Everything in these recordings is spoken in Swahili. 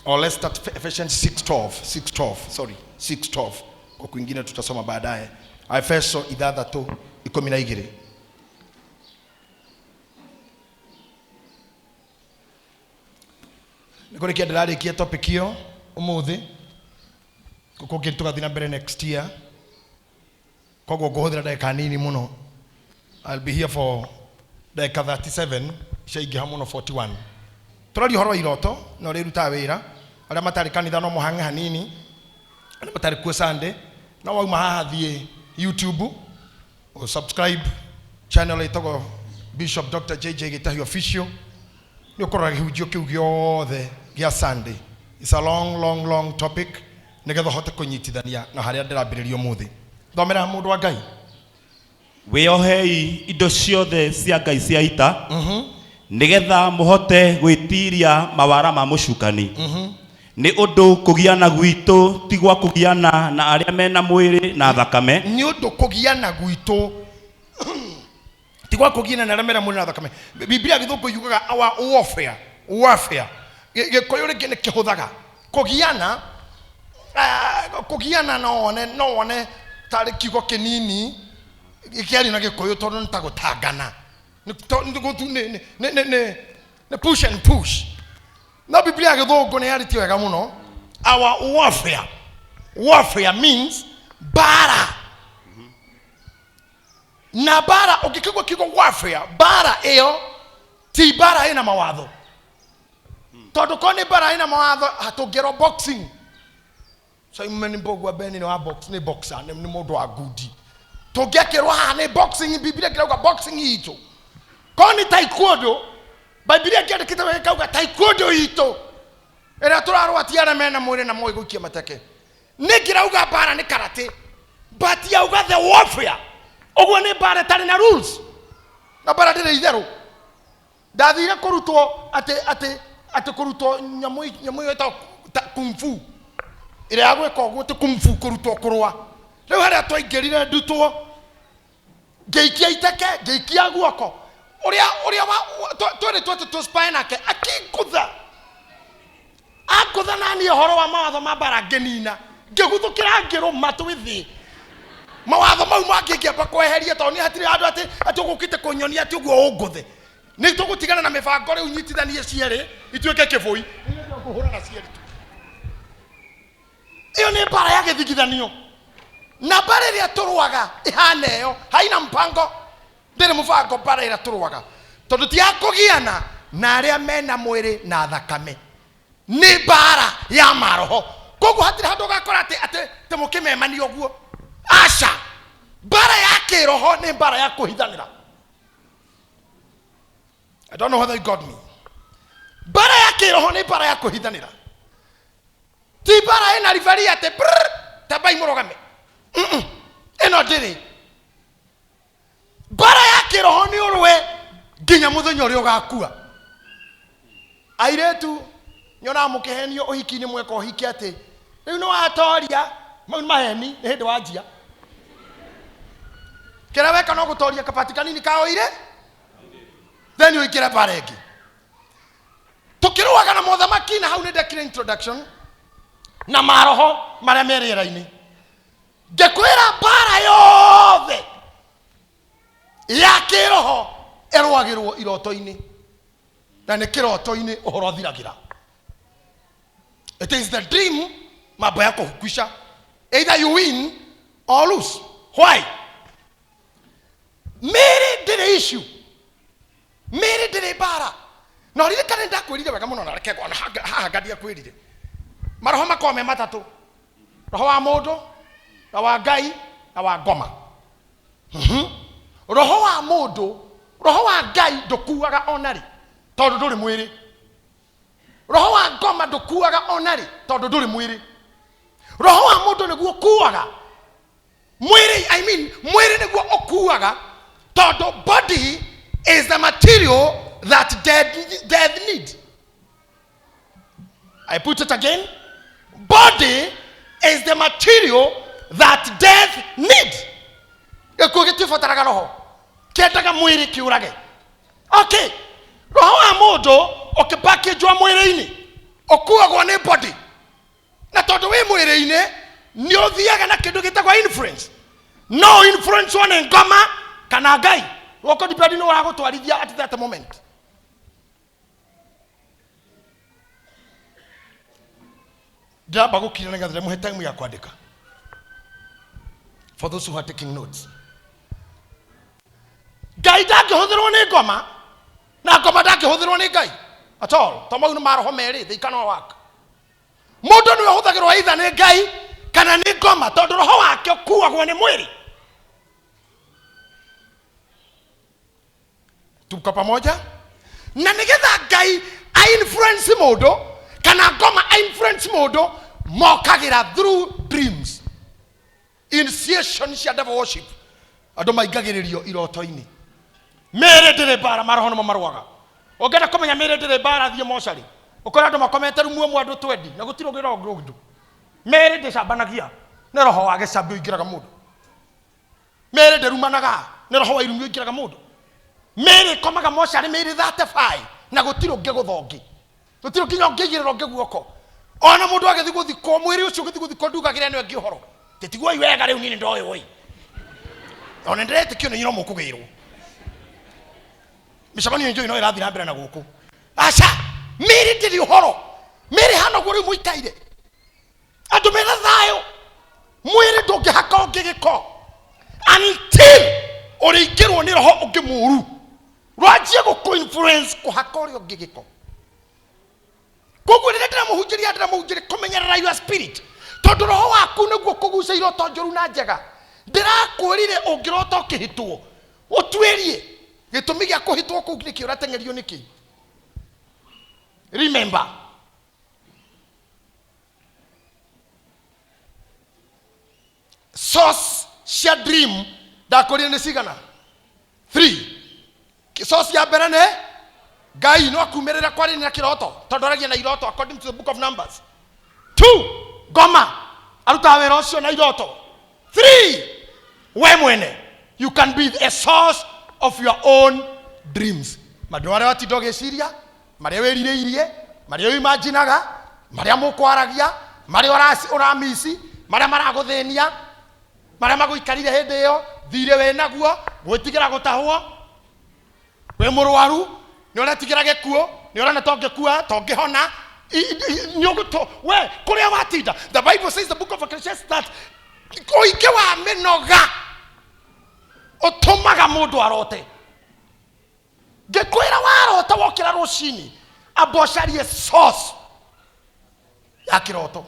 Or let's start Ephesians 6:12. Kwa kwingine tutasoma baadaye. Efeso 6:12. Nikore kia dalali kia topic hiyo umuthi. Kuko kitu gathina mbere next year. Kwa gogothira dakika nini muno. I'll be here for dakika 37, shaigi hamuno 41. Turari horo iroto no riruta wira. Ala matari kanitha no muhange hanini. Ala matari ku Sunday. Na wauma haha thie YouTube or subscribe channel itogo Bishop Dr. JJ Gitahi official. Ni ukora hujio kiu giothe gia Sunday. It's a long topic. Nigetha hote kunyitithania na haria ndirambiririo muthi. Thomera mundu wa Ngai. Wiohei indo ciothe cia Ngai cia ita. Nigetha muhote gwitiria mawara ma mucukani. Ni undu kugiana gwitu tigwa kugiana na aria mena mwiri na thakame. Ni undu kugiana gwitu tigwa kugiana na aria mena mwiri na thakame. Biblia githungu yugaga our warfare. Gikoyo ringi ni kihuthaga kugiana no one tari kigo kinini ikiari na gikoyo tondu ntagutangana ni push and push. Na Biblia githungu ni yariti wega muno. Our warfare means bara. Na bara ukikigwa kigo warfare, bara iyo ti bara ina mawatho. Tondu koni bara ina mawatho hatungero boxing. So imeni mbogwa beni ni wa box ni boxer ni mundu wa gudi. Tungekirwa ha ni boxing. Biblia kirauga boxing ito. Koni taekwondo Biblia kiandikite wega kauga taekwondo ito. Era turarwatia mena mwiri na moyo gukia mateke. Nikirauga bara ni karate. But yauga the warfare. Ogwo ni bara tari na rules. Na bara dire itheru. Ndathire kurutwo ate kurutwo nyamu eta kung fu. Ire agwe kogwo te kung fu kurutwo kurwa. Riu haria twaingirire ndutwo. Ngeikia iteke, ngeikia guoko. Uria tu spy nake akikutha nani horo wa mawatho ma bara ngenina ngiguthukira ngiro matu withi mawatho mau mangikiamba kweheria to ni hatire andu ati ugukite kunyonia ati uguo unguthe ni tugutigana na mibango riu nyitithanie ciere ituike kibui kuhura na ciere iyo ni bara ya githigithanio na bara ria turwaga ihaneyo haina mpango. Ndire mubango bara ira turwaga tondu ti akugiana na aria mena mwiri na thakame. Ni bara ya maroho. Koguo hatire handu gakora ati te mukimemani oguo. Asha bara ya kiroho ni bara ya kuhithanira. I don't know whether you got me. Bara ya kiroho ni bara ya kuhithanira. Ti bara ina rifari ati tabai murogame. Eno ndiri. Bara ya kiroho ni urwe nginya muthenya uri ugakua. Airetu nyona mukihenio uhiki-ini mweka uhiki ati riu no atoria maheni ni hindi wa njia. Kira weka no gutoria kabati kanini kaoire then uikire bara ingi. Tukiruaga na mothamaki na hau ni ndekire introduction na maroho maria merira-ini. Ngekwira bara yothe ya kiroho erwagirwo iroto-ini na ni kiroto-ini uhoro thiragira. It is the dream mambo yako hukwisha. Either you win or lose. Why? Mary did the issue. Mary did the bara. Na rile kane ndakwirire wega muno na reke kwana haha ngadia kwirire. Maroho makome matatu. Roho wa mundu, na wa Ngai, na wa ngoma. Roho wa mundu, roho wa Ngai ndukuaga onari tondu nduri mwiri. Roho wa ngoma ndukuaga onari tondu nduri mwiri. Roho wa mundu niguo kuaga. Mwiri, I mean, mwiri niguo okuaga tondu body is the material that death need. I put it again. Body is the material that death need. Gikugitifotaraga roho kendaga mwiri kiurage. Okay, roho wa mundu ukipackage mwiri-ini okuagwo ni body na tondu wi mwiri-ini ni uthiaga na kindu gitagwo influence no influence one ngoma kana ngai woko depend no wagutwarithia at that moment. Ndaba gukirana ngathire muhe time ya kwandika for those who are taking notes. Ngai ndangĩhũthĩrwo nĩ ngoma na ngoma ndangĩhũthĩrwo nĩ Ngai at all. Tomau nĩ maroho merĩ, they cannot work. Mũndũ nĩ ahũthagĩrwo either nĩ Ngai kana nĩ ngoma tondũ roho wake ũkuagwo nĩ mwĩrĩ. Tuko pamoja? Na nĩgetha Ngai influence mũndũ kana ngoma influence mũndũ mokagira through dreams. Initiation cia devil worship andũ maingagĩrĩrio iroto-inĩ. Mere ndĩrĩ bara maroho nĩmo marũaga. Ũngĩenda kũmenya mere ndĩrĩ bara thiĩ mocarĩ. Ũkora andũ makomete rumu ũmwe andũ 20 na gũtirĩ ũngĩrogwo. Mere ndĩcambanagia nĩ roho wa gĩcambio ingĩraga mũndũ. Mere ndĩrumanaga nĩ roho wa irumio ingĩraga mũndũ. Mere komaga mocarĩ mere 35 na gũtirĩ ũngĩgũthongi. Gũtirĩ nginya ũngĩigĩrĩra ũngĩ guoko. Ona mũndũ agĩthiĩ gũthikwo mwĩrĩ ũcio ũgĩthiĩ gũthikwo ndugagĩra nĩ ũngĩ ũhoro. Tĩtiguoi wega rĩu niĩ ndoĩ oi. Ona ndĩretĩkio nĩ nyino mũkũgĩrwo. Mĩcemanio njũĩ no ĩrathiĩ na mbere na gũkũ. Aca, mĩrĩ ndĩrĩ ũhoro. Mĩrĩ hana guo rĩu mũikaire. Andũ mena thayũ. Mwĩrĩ ndũngĩhaka ũngĩ gĩko. Until ũrĩingĩrwo nĩ roho ũngĩ mũũru. Rwanjie gũkũ-influence kũhaka ũrĩa ũngĩ gĩko. Koguo rĩrĩa ndĩramũhunjĩria kũmenyerera your spirit. Tondũ roho waku nĩguo kũgucia iroto njũru na njega. Ndĩrakwĩrire ũngĩrota ũkĩhĩtwo. Ũtuĩrie. Gĩtũmi gĩa kũhĩtwo kũu nĩkĩ ũrateng'erio nĩkĩ? Remember. Source cia dream ndakorire nĩ cigana? 3. Source ya mbere nĩ Ngai no akumĩrĩra kwarĩ na kĩroto tondũ aragia na iroto according to the book of Numbers. 2. Ngoma arutaga wĩra ũcio na iroto. 3. We mwene you can be a source of your own dreams. Maũndũ marĩa watinda ũgĩciria, marĩa wĩrirĩirie, marĩa imaginaga, marĩa mũkwaragia, marĩa ũramisi, marĩa maragũthĩnia, marĩa magũikarire hĩndĩ ĩyo, thirĩ wĩ naguo, gwĩtigĩra gũtahwo, wĩ mũrwaru, nĩ ũretigĩra gĩkuũ, nĩ ũrona to ngĩkua, to ngĩhona, we kũrĩa watinda. The Bible says, the book of Ecclesiastes, that ũingĩ wa mĩnoga ũtũmaga mũndũ arote. Ngĩkwĩra warota wokĩra rũcinĩ abocarie source ya kĩroto.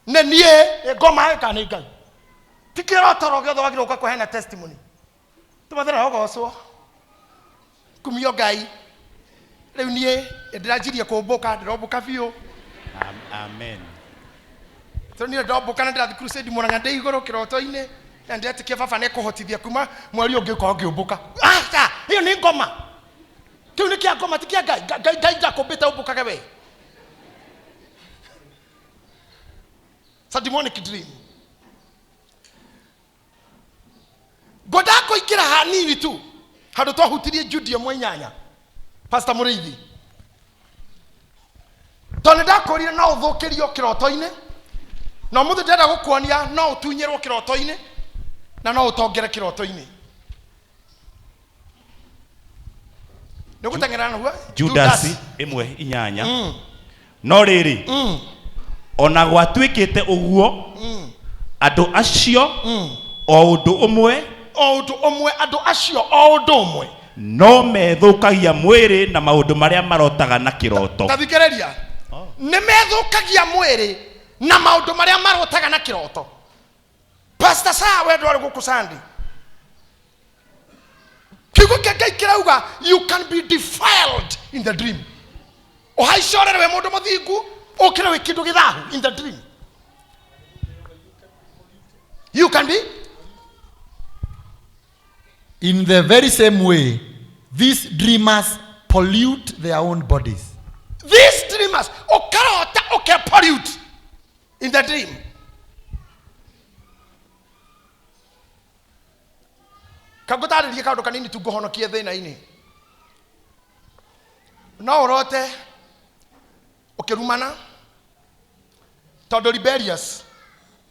Nĩ niĩ ngoma kana nĩ Ngai. Ti kĩroto ro gĩothe wagĩrĩirwo kũheana testimony. Tũmathĩra ũgocwo. Kumio Ngai. Rĩu niĩ ndĩranjirie kũmbũka ndĩrombũka biũ. Amen. Tondũ niĩ ndombũka na ndĩrathiĩ crusade Mũrang'a ndĩ igũrũ kĩroto-inĩ. Na ndĩretĩkia baba nĩ kũhotithia kuma mweri ũngĩ ũkorwo ngĩũmbũka. Aca, ĩyo nĩ ngoma. Kĩu nĩ kĩa ngoma ti kĩa Ngai. Ngai ndakũmbĩte ũmbũkage we. It's a demonic dream. Ngoda kũingĩra hanini tu handũ twahutirie Judia Mwenyanya Pastor Mũrĩithi. Tondũ ndakũrire no ũthũkĩrio kĩroto-inĩ na mũthĩ ndĩrenda gũkuonia no ũtunyĩrwo kĩroto-inĩ na no ũtongere kĩroto-inĩ. Nĩ gũteng'era na huo Judas 1:8. No rĩrĩ ona gwatuĩkĩte ũguo andũ acio o ũndũ ũmwe andũ acio o ũndũ ũmwe no methũkagia mwĩrĩ na maũndũ marĩa marotaga na kĩroto. Tathikĩrĩria. Nĩ methũkagia mwĩrĩ na maũndũ marĩa marotaga na kĩroto. Pastor Saa we ndwarĩ gũkũ Sunday. Kiugo kĩa Ngai kĩrauga you can be defiled in the dream. Ũhaicorere we mũndũ mũthingu ũkĩra wĩ kĩndũ gĩthahu in the dream. You can be. In the very same way, these dreamers pollute their own bodies. These dreamers pollute in the dream. Kagutarĩrie kaũndũ kanini tu ngũhonokie thĩna-inĩ. No ũrote ũkĩrumana todo rebellious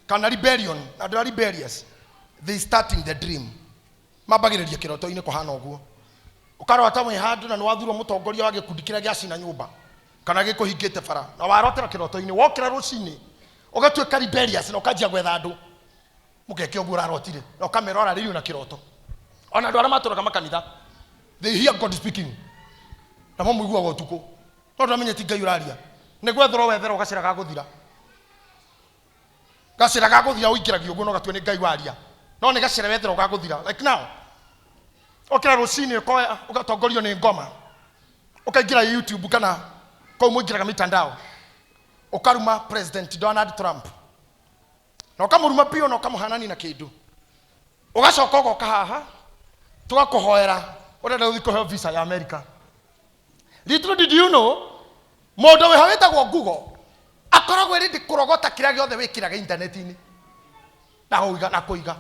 kana rebellion and rebellious they starting the dream mabagiriria kiroto-ini kuhana uguo ukarota mwe handu na niwathurwo mutongoria wa gikundi kiria giacina nyumba kana gikuhingite bara na warotera kiroto-ini wokira rucini ugatuika rebellious na ukajia gwetha andu mukeke uguo rarotire na ukamerora riu na kiroto ona andu aria matoroka makanitha they hear God speaking na muigua gotuko no ndamenye ti Ngai uraria nigwethero wethero gacira ga guthira uingiragio uguo no gatwe ni Ngai waria no ni gacira wethero ga guthira like now okira rucini ugatongorio ni ngoma ukaingira YouTube kana kwa muingiraga mitandao ukaruma President Donald Trump na ukamuruma pio na ukamuhanani na kindu ugacoka ugoka haha tugakuhoera urenda uthi kuheo visa ya America. Little did you know modo we hawetagwo Google akoragwo ready kurogota kiria giothe wikiraga internet-ini na kuiga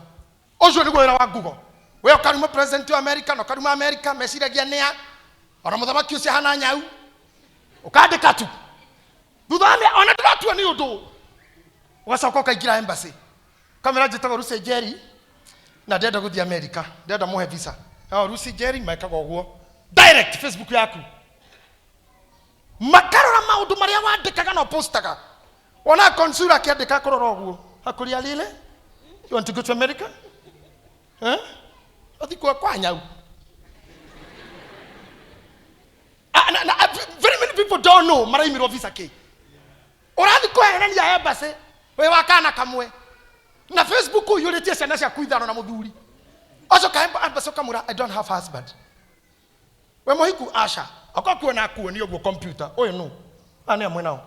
ucio niguo wira wa Google we ukaruma president wa America na ukaruma America meciragia nia ona muthamaki ucio hana nyau ukandika tu thutha ona ndiratua ni undu ugacoka ukaingira embassy kamera njitaga Rusi Jerry na ndenda guthi America ndenda muhe visa Rusi Jerry maikaga uguo direct Facebook yaku makarora maundu maria wandikaga no postaga ona consular akiandika kurora uguo akuria lile you want to go to America athikwa kwa nyau very many people don't know maraimirwo visa ke urathi kuherania embassy we wakana kamwe na Facebook uyuretie ciana cia kuithano na muthuri aco ka embassy kamura I don't have husband we muhiku asha akakuona akuoni uguo computer oyo no ani amwe nao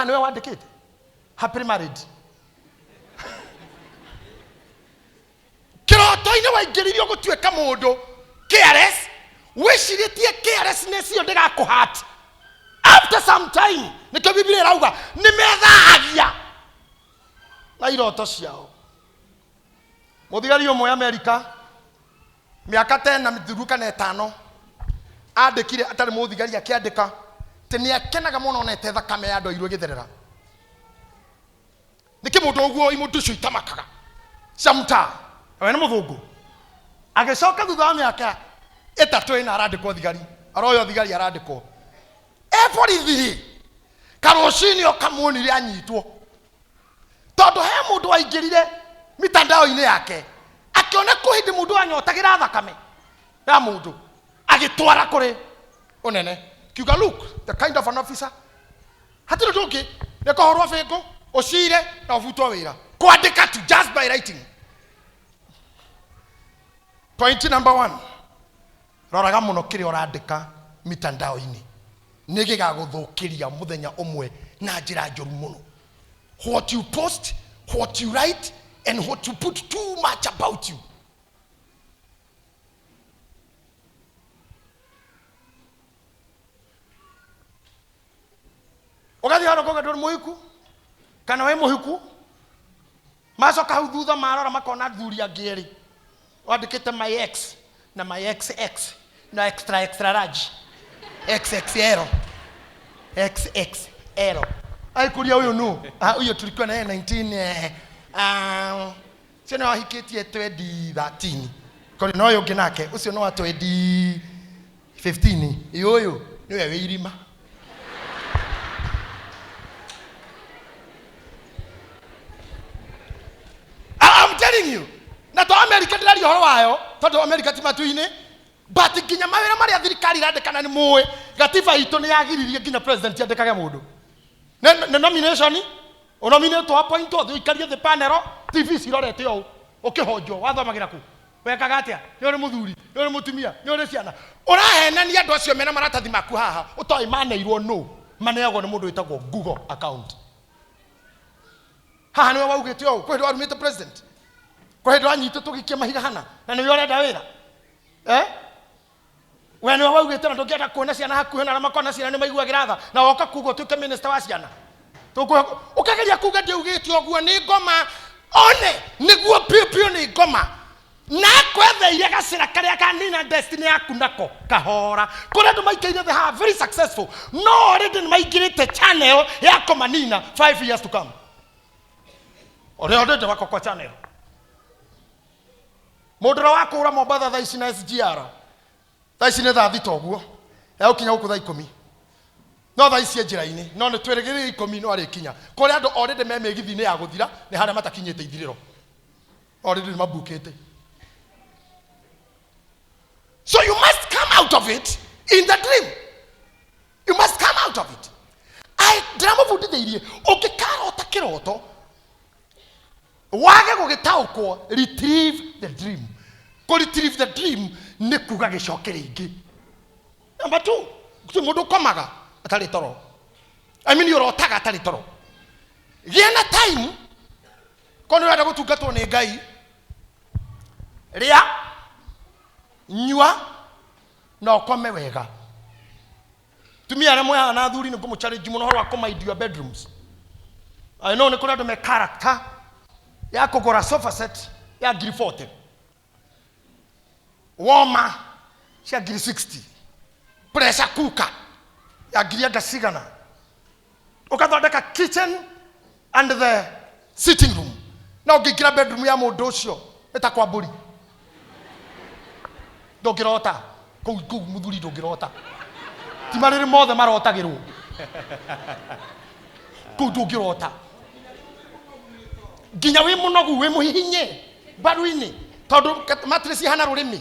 niwe wandikite happy married kiroto-ini waingiririo gutuika mundu careless wishiritie carelessness iyo ndigakuhat after some time nikyo Biblia irauga nimethahagia na iroto ciao muthigari umwe America miaka 10 na mithuruka na 5 andikire atari muthigari akiandika teni akenaga muno nete thakame ya andu irwe githerera niki mundu uguo imundu cio itamakaga samta we ni muthungu agicoka thutha wa miaka 3 ina arandikwo thigari aroyo thigari arandikwo eborithi karucini okamuonire anyitwo tondu he mundu waingirire mitandao-ini yake akiona kuhindi mundu anyotagira thakame ya mundu agitwara kuri unene kiuga look the kind of an officer hatiro nduki nekohorwa bengo ucire na uvutwa wira kwandika tu just by writing. Point number 1 roraga muno kiri urandika mitandao-ini nigigaguthukiria muthenya umwe na njira njuru muno. What you post, what you write and what you put too much about you. Ugathi haro koga ndur muhiku kana we muhiku macoka hau thutha marora makona thuri angiri wandikite my ex na my xx na extra large xxl xxl ai kuria uyu no uyu tulikuwa na 19 sio wahikitie 2013 koni no uyu nginake ucio no wa 2015 uyu niwe wirima telling you na to America ndari horo wayo tondu America ti matu-ini but ginya mawira maria thirikari irandikana ni muwe gatiba itu ni yagiririe ginya president yandikage mundu ne nomination nominate appoint to ikarie the panel TV cirorete o ukihojo wathomagira ku wekaga atia ni uri muthuri ni uri mutumia ni uri ciana urahenania andu acio mena maratathi maku haha utoi maneirwo no maneagwo ni mundu witagwo Google account haha niwe waugite o kwe arumite president kwa hiyo anyito tugikia mahiga hana na niwe urenda wira we niwe waugite na ndugienda kuona ciana hakuhe na makona ciana ni maiguagira tha na woka kugo tuke minister wa ciana tuko ukageria kuga ndi ugitio guo ni ngoma one niguo pio ni ngoma na kwetheire gacira karia kanina destiny yaku nako kahora kore andu maikaire they are very successful no already maigirite channel yako manina 5 years to come already wako kwa channel modera wako ura Mombasa thaa ici na SGR thaa ici nĩ thaa thita ũguo ukinya gũkũ thaa 10 no thaa ici njĩra-inĩ no nĩ twĩrĩgĩrĩire 10 no arĩkinya kũrĩa andũ already me mĩgithi-inĩ ya gũthira nĩ harĩa matakinyĩte ithirĩro already nĩ mabukĩte. So you must come out of it in the dream. You must come out of it. Ndĩramũbundithĩirie ũngĩkarota kĩroto wage gũgĩtaũkwo retrieve the dream. Retrieve the dream nĩ kuga gĩcoke rĩngĩ. Number 2, mũndũ komaga atarĩ toro. I mean ũrotaga atarĩ toro. Gĩa na time ko nĩ ũrenda gũtungatwo nĩ Ngai. Rĩa nyua na ukome wega. Tumia arĩa mwehana na athuri nĩ ngũmũchallenge mũno horo wa kũmind your bedrooms. I know nĩ kũrĩ andũ me character ya kũgũra sofa set ya ngiri 40, warmer cia ngiri 60, pressure cooker ya ngiri anga cigana, ũkathondeka kitchen and the sitting room, na ũngĩingĩra bedroom ya mũndũ ũcio ĩtakwa mbũri ndũngĩrota kũu mũthuri ndũngĩrota ti marĩrĩ mothe marotagĩrwo kũu ndũngĩrota nginya wĩ mũnogu wĩ mũhihinye mbaru-inĩ tondũ mattress ihana rũrĩmĩ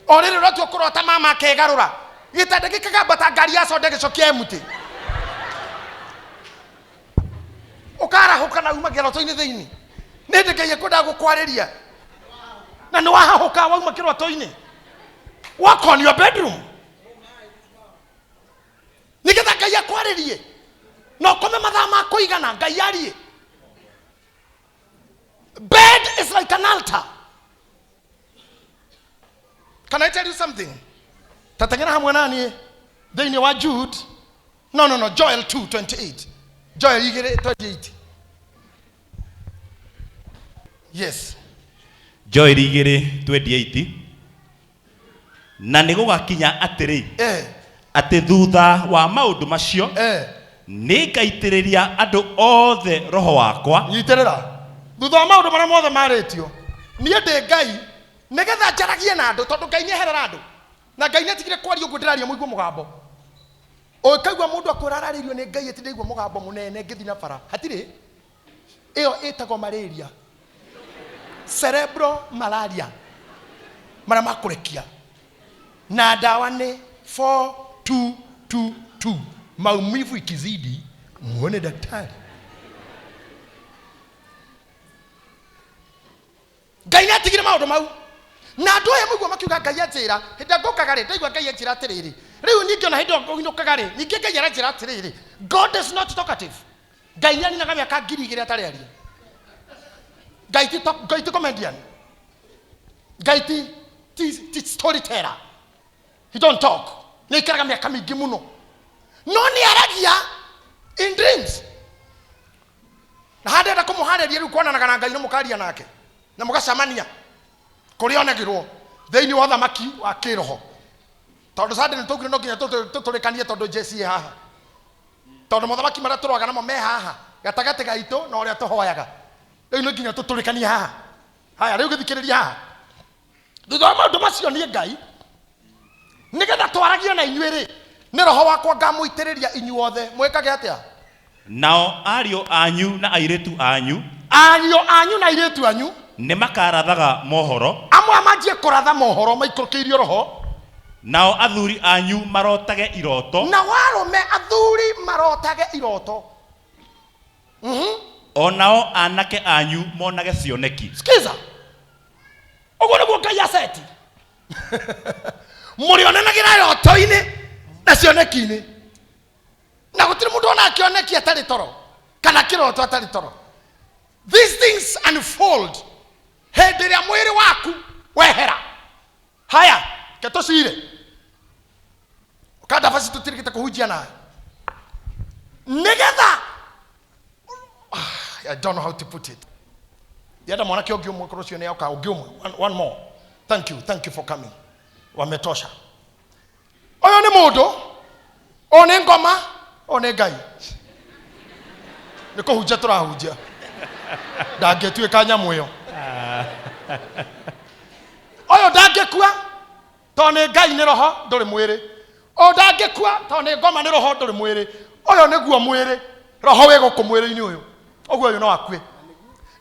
o rĩrĩ ũratua kũrota mama akegarũra gĩtanda gĩkagambata ngari ya soda gĩcokia mũtĩ ũkarahũka na uma kĩroto-inĩ thĩinĩ nĩ hĩndĩ Ngai ekwendaga gũkwarĩria na nĩ wahahũka wauma kĩroto-inĩ. Work on your bedroom nĩgetha Ngai akwarĩrie na ũkome mathaa ma kũigana Ngai arie. Bed is like an altar. Can I tell you something? Tatengena hamwe nani thĩinĩ wa Jude no Joel 2:28 Joel 2:28 yes Joel 2:28 na nĩ gũgakinya atĩrĩ atĩ thutha wa maũndũ macio nĩ ngaitĩrĩria andũ othe roho wakwa. Nyitĩrĩra thutha wa maũndũ marĩa mothe marĩtio niĩ ndĩ Ngai nĩgetha njaragie na andũ tondũ Ngai nĩeherera andũ na Ngai nĩatigire kwaria ũguo ndĩraria mũigua mũgambo ũkaigua mũndũ akwĩra ararĩrio nĩ Ngai ati ndaigua mũgambo mũnene ngĩthi na bara hatirĩ ĩyo ĩtagwo malaria, cerebral malaria marĩa makũrekia na dawa nĩ 4222 maumivu ikizidi muone daktari. Ngai nĩatigire maũndũ mau na andũ aya mũigua makiuga Ngai anjĩra hĩndĩ ngũkaga rĩ ndaigua Ngai anjĩra atĩrĩrĩ rĩu ningĩ ona hĩndĩ ngũinũkaga rĩ ningĩ Ngai aranjĩra atĩrĩrĩ God is not talkative. Ngai nĩaninaga mĩaka 2000 atarĩ aria. Ngai ti comedian. Ngai ti storyteller. He don't talk. Nĩ ikaraga mĩaka mĩingĩ mũno no nĩ aragia in dreams na handĩ enda kũmũharĩria rĩu kuonanaga na Ngai nĩ mũkaria nake na mũgacamania kũrĩa onagĩrwo thĩinĩ wa thamaki wa kĩroho tondũ sande nĩ tũgire no nginya tũtũrĩkanie tondũ Jesse haha tondũ mũthamaki marĩa tũroaga namo me haha gatagatĩ gaitũ na ũrĩa tũhoyaga rĩu no nginya tũtũrĩkanie haha. Haya rĩu gĩthikĩrĩria haha thutha wa maũndũ macio niĩ Ngai nĩgetha twaragie na inyuĩ rĩ nĩ roho wakwa ngamũitĩrĩria inyuothe mwĩkage atĩa. Nao ariũ anyu na airĩtu anyu na airĩtu anyu nĩ makarathaga mohoro, amwe manjie kũratha mohoro maikũrũkĩirio roho, nao athuri anyu marotage iroto, na warũme athuri marotage iroto, o nao anake anyu monage cioneki. Skiza ũguo nĩguo Ngai aceti mũrĩonanagira iroto-inĩ na cioneki-inĩ na gũtirĩ mũndũ ona akĩoneki atarĩ toro kana kĩroto atarĩ toro. These things unfold hĩndĩ ĩrĩa mwĩrĩ waku wehera. Haya ke tũcire ukanda basi tũtirĩkĩte kũhunjia nayo nĩgetha I don't know how to put it. Yada mwanake ogi umwe korosio ne yoka ogi umwe. One more. Thank you for coming. Wametosha. Oyo ni mundu. One ngoma, one Ngai. Niko hujja turahujja. Ndangĩtuĩka nyamũ ĩyo. Oyo ndangĩkua tondũ nĩ Ngai nĩ roho ndũrĩ mwĩrĩ. O ndangĩkua tondũ nĩ ngoma nĩ roho ndũrĩ mwĩrĩ. Oyo nĩguo mwĩrĩ, roho wĩ gũkũ mwĩrĩ-inĩ ũyũ. Ũguo ũyũ no akue.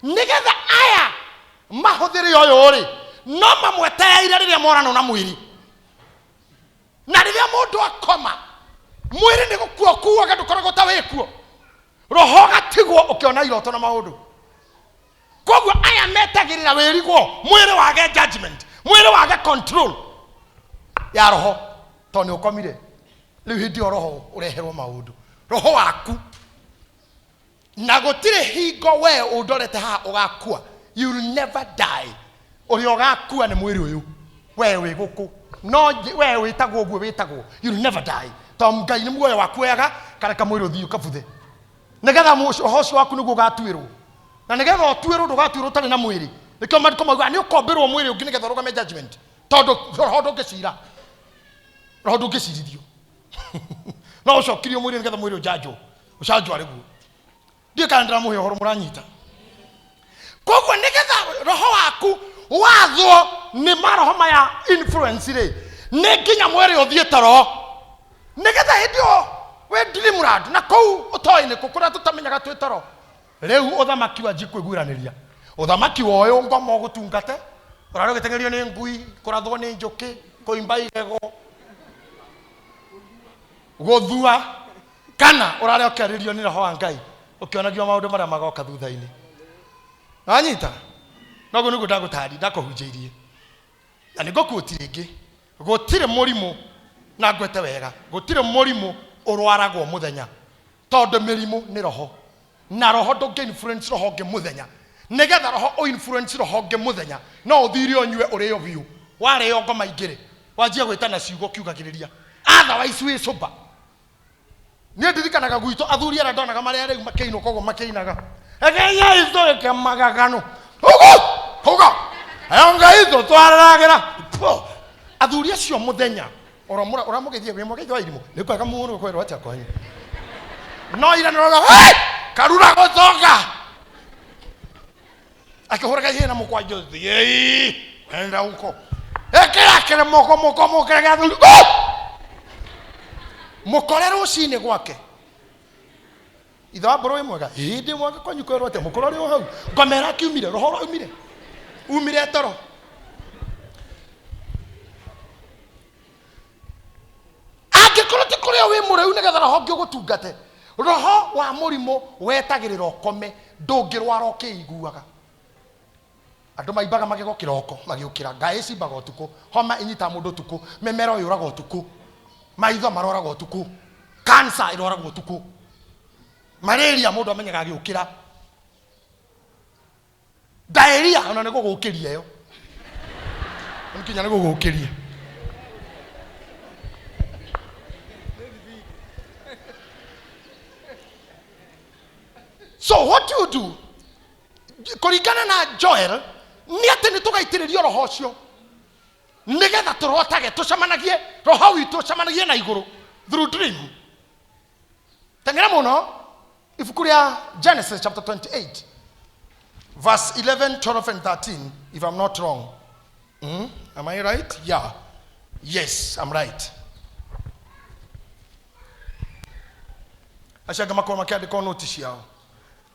Nĩgetha aya mahũthĩre ũyũ rĩ, no mamwetereire rĩrĩa morana na mwĩrĩ. Na rĩrĩa mũndũ akoma, mwĩrĩ nĩ gũkua kuaga ndũkoragwo ta wĩkuo. Roho gatigwo ũkĩona iroto na maũndũ. Koguo aya metagĩrĩra wĩrigwo, mwĩrĩ wage judgment, mwĩrĩ wage control ya roho, tondũ nĩ ũkomire. Rĩu hĩndĩ ĩyo roho ũreherwo maũndũ. Roho waku na gũtirĩ hingo we ũndorete haha ũgakua. You will never die. Ũrĩa ũgakua nĩ mwĩrĩ ũyũ. We wĩ gũkũ. No we wĩtagwo ũguo wĩtagwo. You will never die. Tondũ Ngai nĩ muoyo waku wega, kareka mwĩrĩ ũthiĩ ũkabuthe. Nĩgetha roho ũcio waku nĩguo ũgatuĩrwo. Na nĩgetha ũtuĩrwo ndũgatuĩrwo ũtarĩ na mwĩrĩ. Nĩkĩo maandĩko mauga nĩ ũkombĩrwo mwĩrĩ ũngĩ nĩgetha ũrũgame judgment. Tondũ roho ndũngĩcira. Roho ndũngĩcirithio. No ũcokirio mwĩrĩ nĩgetha mwĩrĩ ũjanjwo. Ũcanjwo arĩguo. Ndiĩ kana ndĩramũhe ũhoro mũranyita. Koguo nĩgetha roho waku wathwo nĩ maroho maya influence rĩ, nĩ nginya mwĩrĩ ũthiĩ ta roho. Nĩgetha hĩndĩ ĩyo we Dreamland na kũu ũtoĩ nĩ kũrĩa tũtamenyaga twĩ toro. Rĩu ũthamaki wa kwĩguranĩria. Ũthamaki wa ũyũ ngoma ũgũtungate. Ũrarĩ ũgĩteng'erio nĩ ngui, kũrathwo nĩ njũkĩ, kũimba igego, gũthua, kana ũrarĩ ũkĩarĩrio nĩ roho wa Ngai ũkĩonagio maũndũ marĩa magoka thutha-inĩ. Wanyita? Noguo nĩguo ndagũtari ndakũhunjĩirie. Na nĩngũkũti rĩngĩ. Gũtirĩ mũrimũ na ngwete wega. Gũtirĩ mũrimũ ũrwaragwo mũthenya. Tondũ mĩrimũ nĩ roho. Na roho ndũngĩ influence roho ũngĩ mũthenya. Nĩgetha roho o influence roho ũngĩ mũthenya. No ũthire ũnyue ũrĩo biũ. Warĩo ngoma ingĩrĩ. Wanjia gwĩtana ciugo kiugagĩrĩria. Otherwise wĩ sober. Niĩ ndirikanaga gwitũ athuri arĩa ndonaga marĩa rĩu makĩinũka ũguo makĩinaga. Ekenya icio kĩamagagano. Hugo. Ayonga hizo twaragĩra. Athuri acio mũthenya. Ũramũgeithia wĩ mũgeithia wa irimũ. Nĩ kwega mũno kwĩrwo atĩa kwanyu. No ira nĩroga. Karura gũcoka. Akĩhũraga ihena mũkwanjũ thĩ. Enda huko. Ekĩra kĩrĩ moko mũkĩrega athuri. Mũkore rũcinĩ gwake. Ithe wa mbũrũ wĩ mwega. Hĩndĩ mwega kwanyu kwĩrwo atĩa mũkore ũrĩ o hau. Ngomera akiumire, roho roimire. Umire toro. Angĩkorwo ti kũrĩa wĩ mũrĩu nĩgetha roho ũngĩ ũgũtungate. Roho wa mũrimũ wetagĩrĩra ũkome ndũngĩrwara ũkĩiguaga. Andũ maimbaga magego kĩroko magĩũkĩra. Ngaĩ cimbaga ũtukũ. Homa inyita mũndũ ũtukũ. Mĩmera yũraga ũtukũ. Maitho maroraga ũtukũ. Cancer ĩroraga ũtukũ. Malaria mũndũ amenyaga agĩũkĩra. Diarrhea ona nĩ gũgũkĩria ĩyo. Nĩkinya nĩ gũgũkĩria. So what you do? Kũringana na Joel, nĩ atĩ nĩ tũgaitĩrĩrio roho ũcio. Nĩgetha tũrotage tũcemanagie roho witũ tũcemanagie na igũrũ through dream. Teng'era mũno ibuku rĩa Genesis chapter 28 verse 11, 12 and 13 if I'm not wrong. Am I right? Yeah. Yes, I'm right. Acha kama kwa makiandĩka notice yao.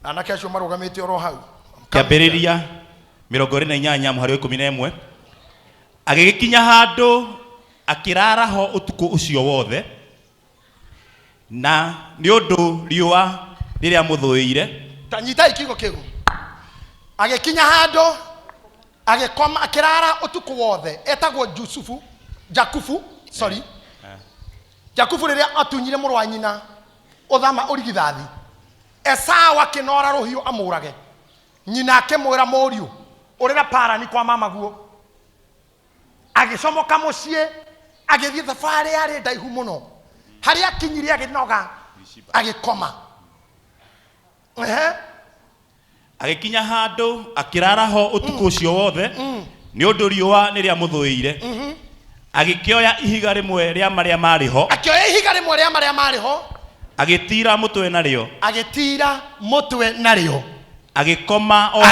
Anake acio marũgamĩte oro hau. Kĩambĩrĩria 28 mũhari 11. Agĩgĩkinya handũ akĩrara ho ũtukũ ũcio wothe. Na nĩ ũndũ riũa rĩrĩa mũthũĩire. Tanyita ikigo kĩu. Agĩkinya handũ agĩkoma akĩrara ũtukũ wothe. Etagwo Jakubu, sorry. Jakubu rĩrĩa atunyire mũrũ wa nyina ũthama ũrigithathi. Esau akĩnora rũhiũ amũrage. Nyina akĩmwĩra mũriũ ũrĩra parani kwa mamaguo. Agĩcomoka mũciĩ agĩthiĩ thabarĩ yarĩ ndaihu mũno. Harĩa akinyire agĩnoga agĩkoma. agikinya handu akirara ho utuku ucio wothe ni undu riua ni ria muthuire agikioya ihiga rimwe ria maria mariho akioya ihiga rimwe ria maria mariho agitira mutwe nario agikoma o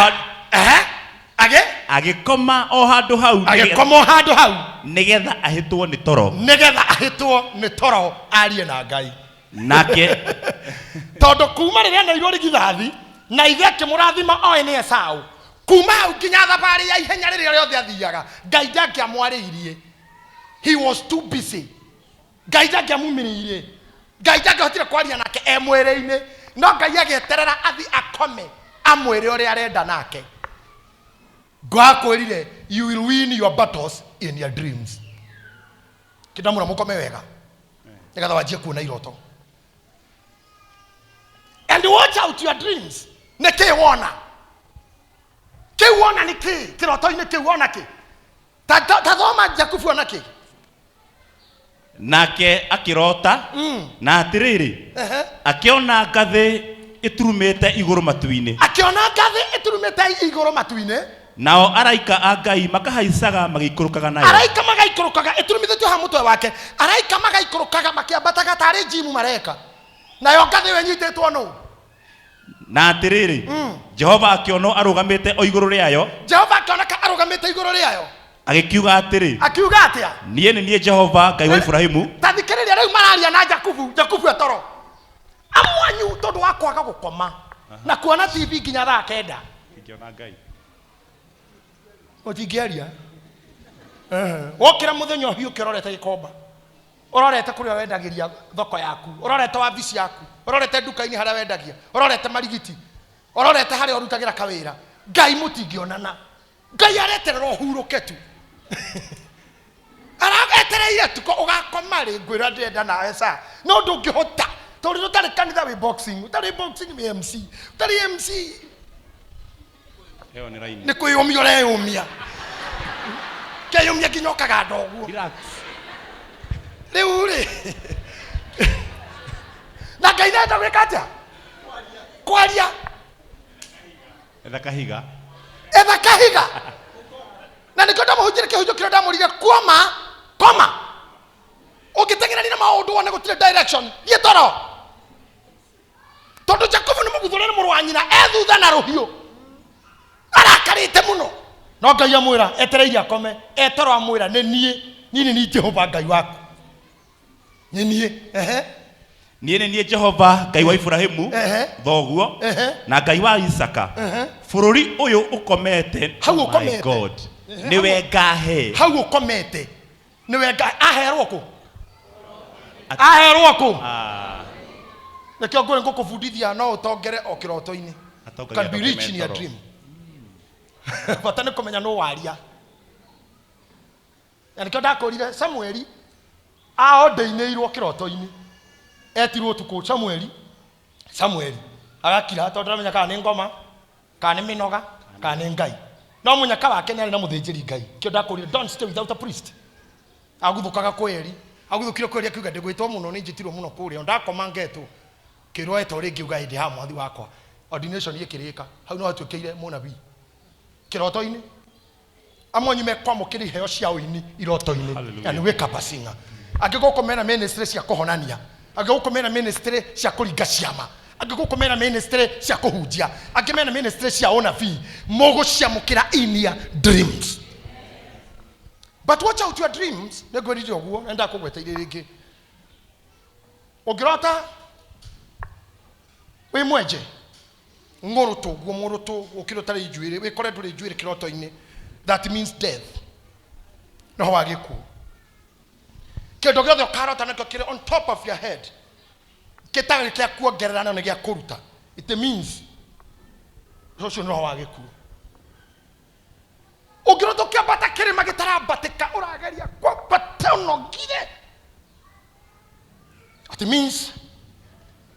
agikoma o handu hau nigetha ahitwo ni toro arie na Ngai nake tondu kuma riria nairwo rigithathi na ithe akimurathima oe ni Esau kuma hau nginya thabari ya ihenya riria riothe athiaga Ngai ndakiamwariirie. He was too busy. Ngai ndakiamumiriirie. Ngai ndakihotire kwaria nake mwere-ini no Ngai agieterera athi akome amwire uria arenda nake. Gwakwirire you will win your battles in your dreams. Kidamura mukome wega nigatha wajie kuona iroto. And watch out your dreams. Neke wona niki kiroto-ini kiu wona ki tathoma Jakubu wona ki nake akirota na atiriri akiona ngathi iturumite iguru matu-ini nao araika a Ngai makahaicaga magikurukaga nayo iturumithetio ha mutwe wake araika magaikurukaga makiambataga tari jimu mareka nayo ngathi wenyititwo no na atiriri Jehova akiono arugamite o iguru riayo agikiuga atiri akiuga atia nie Jehova Ngai wa Ibrahimu tathikiriria riu mararia na Jakubu etoro amwanyu tondu wa kwaga gukoma na kuona TV nginya thaa 9 ngiona Ngai otingiaria wokira muthenya hiu kirorete gikomba urorete kuria wendagiria thoko yaku urorete wabici yaku urorete duka-ini haria wendagia urorete marigiti urorete haria urutagira kawira Ngai mutingionana Ngai areterera uhuruke tu aragetereire tu ko ugakoma ri ngwira ndenda nawe sa no ndungihota tondu tutari kanitha wi boxing ni MC utari MC heyo ni raini ni kwiyumia ureyumia keyumia kinyokaga ndoguo relax riu ri na Ngai nenda gwika atia kwaria etha kahiga na nikonda muhunjire kihunjo kira ndamurire koma ugitengerani na maundu wone gutire direction yetoro tondu Jakubu ni muguthure muru wa nyina ethutha na ruhiu arakarite muno no Ngai amwira etereire akome etoro amwira ni Jehova Ngai waku nie Jehova Ngai wa Ibrahimu thoguo na Ngai wa Isaka bururi uyu ukomete my God niwe ngahe hau ukomete niwe aherwo ku nekio ngore ngukubundithia no utongere o kiroto-ini can be rich in your dream bata ni kumenya no waria yani kio ndakurire Samueli ndeiniirwo kiroto-ini etirwo tuku Samueli agakira tondu ndamenya kana ni ngoma kana ni minoga kana ni Ngai no munyaka wake nari na muthinjiri Ngai kio ndakurire don't stay without a priest aguthukaga kweri aguthukire kweri akiuga ndigwitwo muno ni njitirwo muno kuria ndakoma ngetwo kirwo eto ringi uga ndi ha mwathi wakwa ordination yikirika hau no atuikeire munabii kiroto-ini amwe mekwa mukiri heo cia uini iroto-ini yani wake up singer angigukomera ministry cia kuhonania angigukomera ministry cia kuringa ciama angigukomera ministry cia kuhunjia angimena ministry cia onabii muguciamukira in your dreams. But watch out your dreams. Negwerire oguo enda kugweteire ringi ungirota we mweje ngurutu guo murutu ukirotari juire we kore nduri juire kiroto-ini that means death no wagiku kendo giothe ukarota nakio kiri on top of your head kitari kia kuongererana na gia kuruta it means rocio no wagiku ungirota kiambata kirima gitarabatika urageria kwambata unogire it means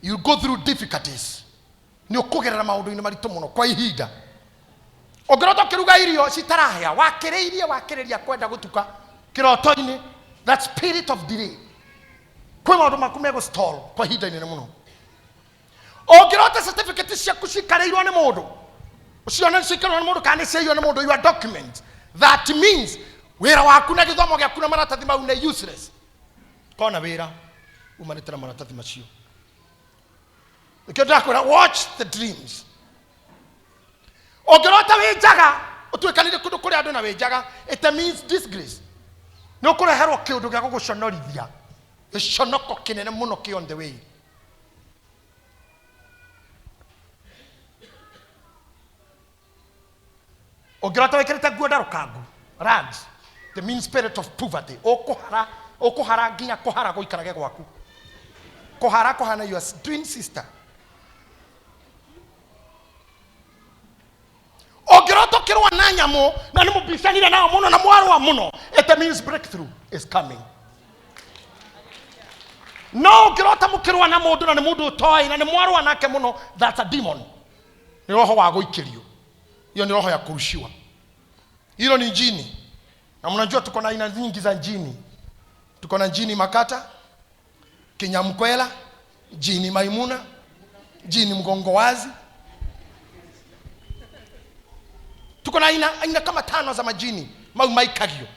you go through difficulties ni ukugerera maundu-ini maritu muno kwa ihinda ungirota kiruga irio citarahia wakiriria kwenda gutuka kiroto-ini that spirit of delay kwa maundu maku mego stall kwa ihinda inene muno ungirota certificate ciaku cikareirwo ni mundu usiona sikana na mundu kana say na mundu your document. That means wira waku na githomo gyaku na maratathi mau ne useless. Kona wira umanitira maratathi macio. Ukitaka watch the dreams. Ogirota wijaga utwekanire kundu kuri andu na wijaga, it means disgrace. No kureherwo kiundu gya guguconorithia. Giconoko kinene muno ki on the way. Ogirota wikirite nguo ndarukangu, rags, the mean spirit of poverty. Okuhara nginya kuhara guikarage gwaku. Kuhara kuhana your twin sister. Ogirota kirwa na nyamo na nimubisanira na muno na mwarwa muno. It means breakthrough is coming. No, ogirota mukirwa na mundu na ni mundu toy na ni mwarwa nake muno, that's a demon. Ni roho wa guikirio. Hiyo ni roho ya kurushiwa. Hilo ni jini. Na mnajua tuko na aina nyingi za jini. Tuko na jini Makata, Kinyamkwela, jini Maimuna, jini Mgongo Wazi. Tuko na aina kama 5 za majini. Maikagio.